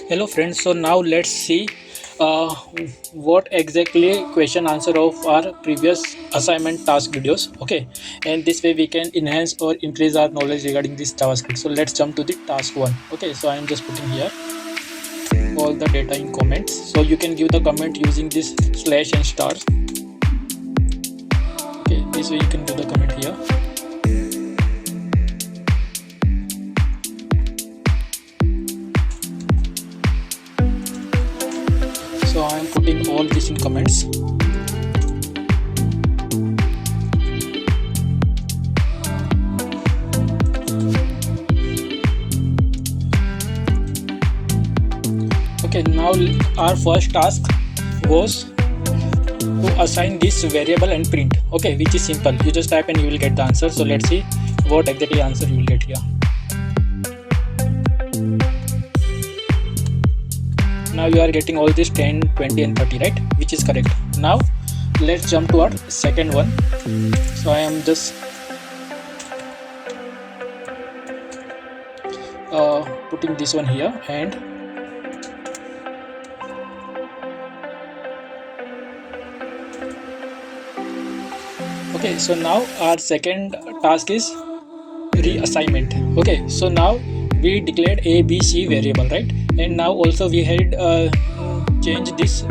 Hello friends, so now let's see uh, what exactly question answer of our previous assignment task videos. Okay, and this way we can enhance or increase our knowledge regarding this JavaScript. So let's jump to the task 1. Okay, so I am just putting here all the data in comments, so you can give the comment using this slash and stars. Okay, this way you can give the comment here. So I am putting all this in comments. Okay, now our first task was to assign this variable and print. Okay, which is simple. You just type and you will get the answer. So let's see what exactly answer you will get here. Now you are getting all this 10, 20 and 30, right? Which is correct. Now let's jump to our second one. So I am just putting this one here, and okay, so now our second task is reassignment. Okay, so now we declared a b c variable, right? And now also we had changed this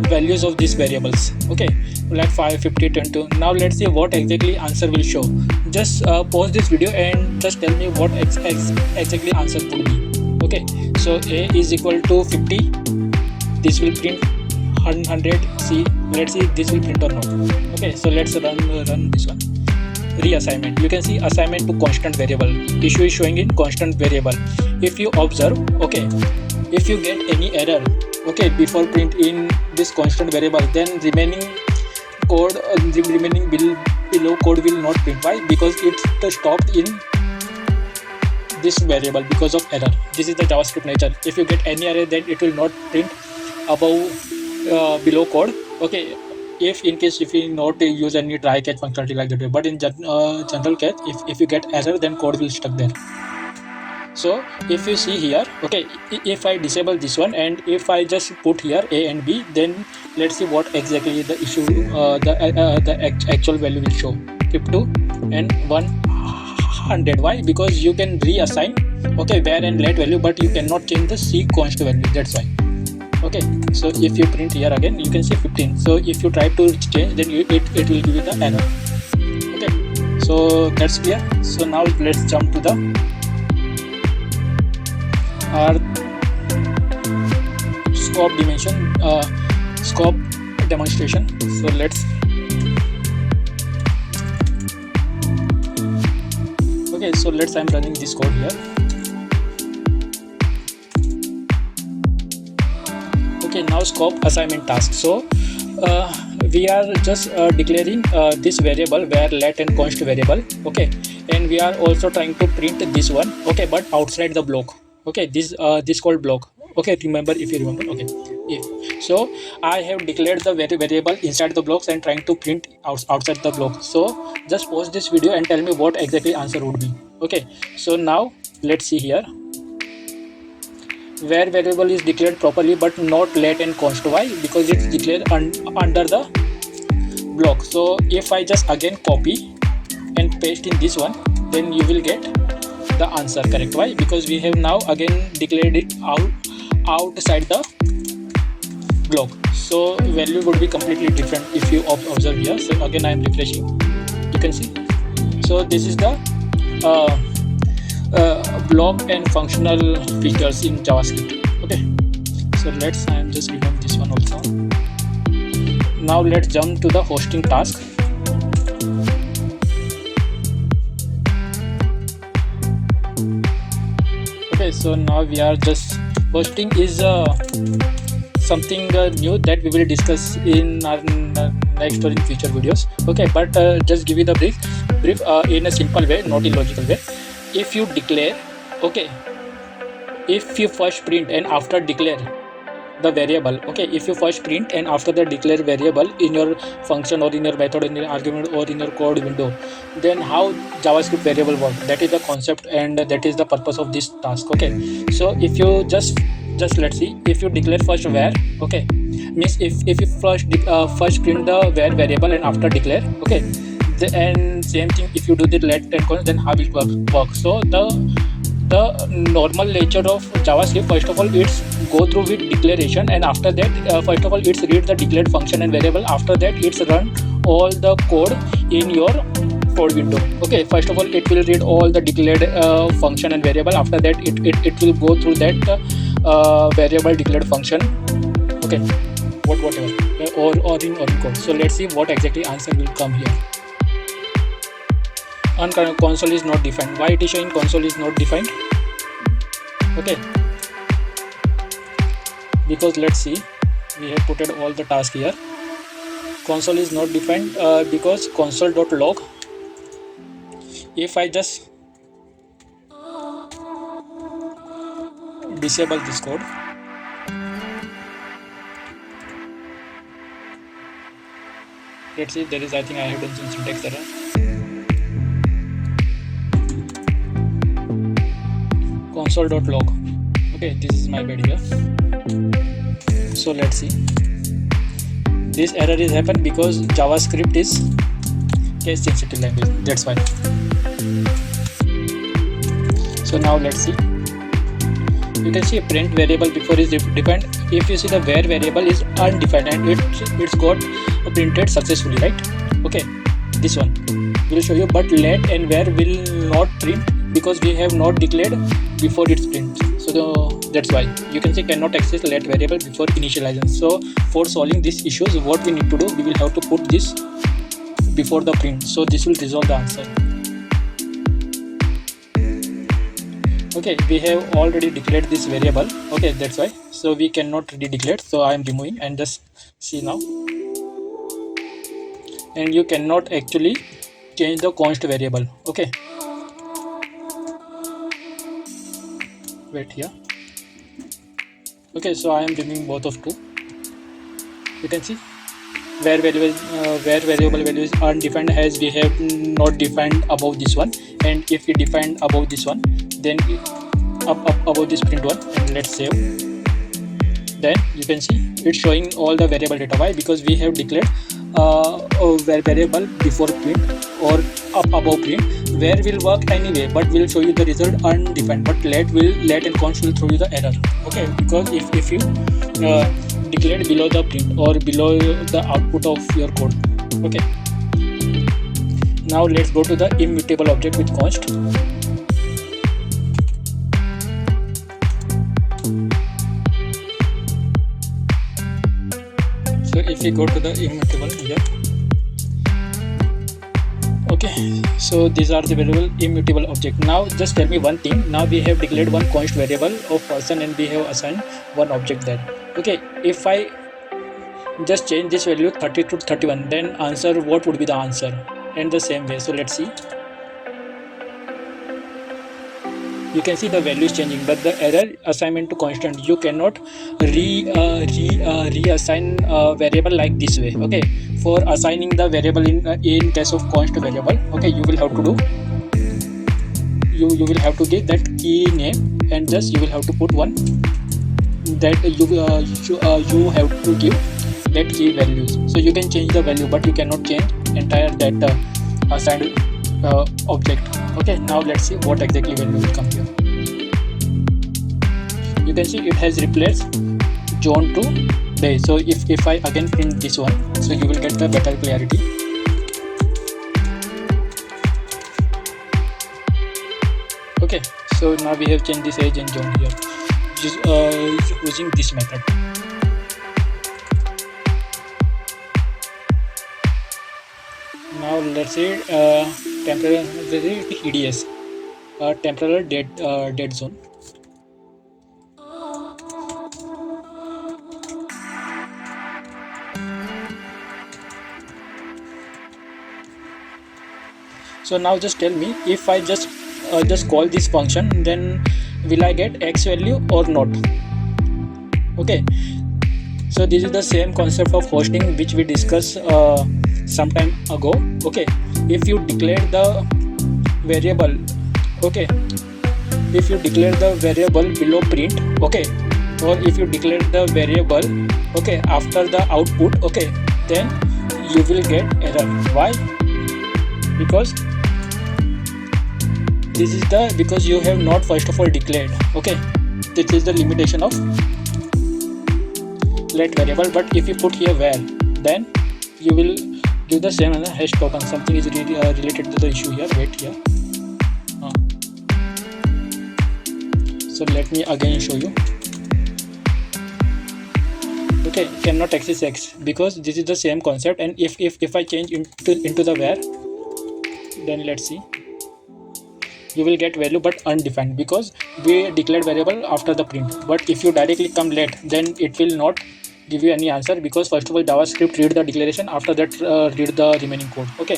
values of these variables. Okay, like 5, 50, 22. Now let's see what exactly answer will show. Just pause this video and just tell me what exactly answer would be. Okay, so a is equal to 50. This will print 100. See, let's see if this will print or not. Okay, so let's run this one. Reassignment. You can see assignment to constant variable. Issue is showing in constant variable. If you observe, okay, if you get any error, okay, before print in this constant variable, then remaining code, remaining below code will not print. Why? Because it's stopped in this variable because of error. This is the JavaScript nature. If you get any error, then it will not print above below code. Okay, if in case if you not use any try catch functionality like that, but in general case, if you get error, then code will stuck there. So if you see here, okay, if I disable this one and if I just put here a and b, then let's see what exactly the issue, the actual value will show 52 and 100. Why? Because you can reassign, okay, where and let value, but you cannot change the c const value. That's why. Okay, so if you print here again, you can see 15. So if you try to change, then it will give you the error. Okay, so that's clear. So now let's jump to the our scope dimension, scope demonstration. So let's, okay, so let's, I'm running this code here. Okay, now scope assignment task. So we are just declaring this variable where let and const variable. Okay, and we are also trying to print this one. Okay, but outside the block. Okay, this called block. Okay, remember, if you remember. Okay, if so, I have declared the variable inside the blocks and trying to print outside the block. So just pause this video and tell me what exactly answer would be. Okay, so now let's see here. Where variable is declared properly but not let and const. Why? Because it's declared under the block. So if I just again copy and paste in this one, then you will get the answer correct. Why? Because we have now again declared it outside the block. So value would be completely different if you observe here. So again I am refreshing. You can see. So this is the block and functional features in JavaScript. Okay, so let's, I am just removing this one also. Now let's jump to the hosting task. Okay, so now we are just, hosting is something new that we will discuss in our next or in future videos. Okay, but just give you the brief in a simple way, not in logical way. If you declare, okay, if you first print and after declare the variable, okay, if you first print and after the declare variable in your function or in your method, in your argument or in your code window, then how JavaScript variable work, that is the concept and that is the purpose of this task. Okay, so if you just just let's see. If you declare first var, okay, means if you first print the var variable and after declare, okay, and same thing if you do the let and const, then how it work. So the normal nature of JavaScript, first of all it's go through with declaration, and after that first of all it's read the declared function and variable. After that it's run all the code in your code window. Okay, first of all it will read all the declared function and variable. After that it will go through that variable declared function, okay, whatever, or in code. So let's see what exactly answer will come here. On console is not defined. Why it is showing console is not defined? Okay, because let's see, we have put all the task here. Console is not defined because console.log, if I just disable this code, let's see, there is, I think I have done some syntax error. Console.log, okay, this is my bad here. So let's see, this error is happened because JavaScript is case sensitive language, that's why. So now let's see, you can see a print variable before is defined. If you see the var variable is undefined and it's got printed successfully, right? Okay, this one will show you, but let and var will not print because we have not declared before it's print. So that's why you can see cannot access let variable before initialization. So for solving these issues, what we need to do, we will have to put this before the print. So this will resolve the answer. Okay, we have already declared this variable. Okay, that's why. So we cannot redeclare. So I am removing and just see now. And you cannot actually change the const variable. Okay. Wait here. Okay, so I am removing both of two. You can see where variable value is undefined, as we have not defined above this one, and if we define above this one, then up above this print one, and let's save. Then you can see it's showing all the variable data. Why? Because we have declared a variable before print or up above print. Where will work anyway, but will show you the result undefined, but let and const will throw you the error. Okay, because if you declared below the print or below the output of your code. Okay, now let's go to the immutable object with const. So if we go to the immutable here, okay, so these are the variable immutable object. Now just tell me one thing. Now we have declared one const variable of person and we have assigned one object there. Okay, if I just change this value 30 to 31, then answer, what would be the answer? In the same way, so let's see. You can see the value is changing, but the error assignment to constant. You cannot reassign variable like this way. Okay, for assigning the variable in case of const variable, okay, you will have to do, you will have to give that key name, and just you will have to put one that you have to give that key values. So you can change the value, but you cannot change entire that assigned object. Okay, now let's see what exactly value will come here. You can see it has replaced John to day. So if I again print this one, so you will get the better clarity. Okay, so now we have changed this age and John here, using this method. Now let's say temporal TDZ, temporal dead zone. So now just tell me, if I just call this function, then will I get X value or not? Okay, so this is the same concept of hosting which we discussed some time ago. Okay, if you declare the variable, okay, if you declare the variable below print, okay, or if you declare the variable, okay, after the output, okay, then you will get error. Why? Because this is the because you have not first of all declared. Okay, this is the limitation of let variable. But if you put here var, then you will give the same as a hash token. Something is related to the issue here. Wait here. So let me again show you. Okay, cannot access x because this is the same concept. And if I change into the var, then let's see, you will get value but undefined because we declared variable after the print. But if you directly come let, then it will not give you any answer because first of all JavaScript read the declaration, after that read the remaining code. Okay,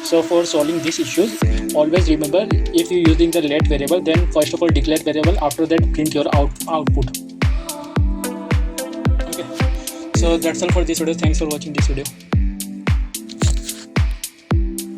so for solving these issues, always remember, if you using the let variable, then first of all declare variable, after that print your output. Okay, so that's all for this video. Thanks for watching this video.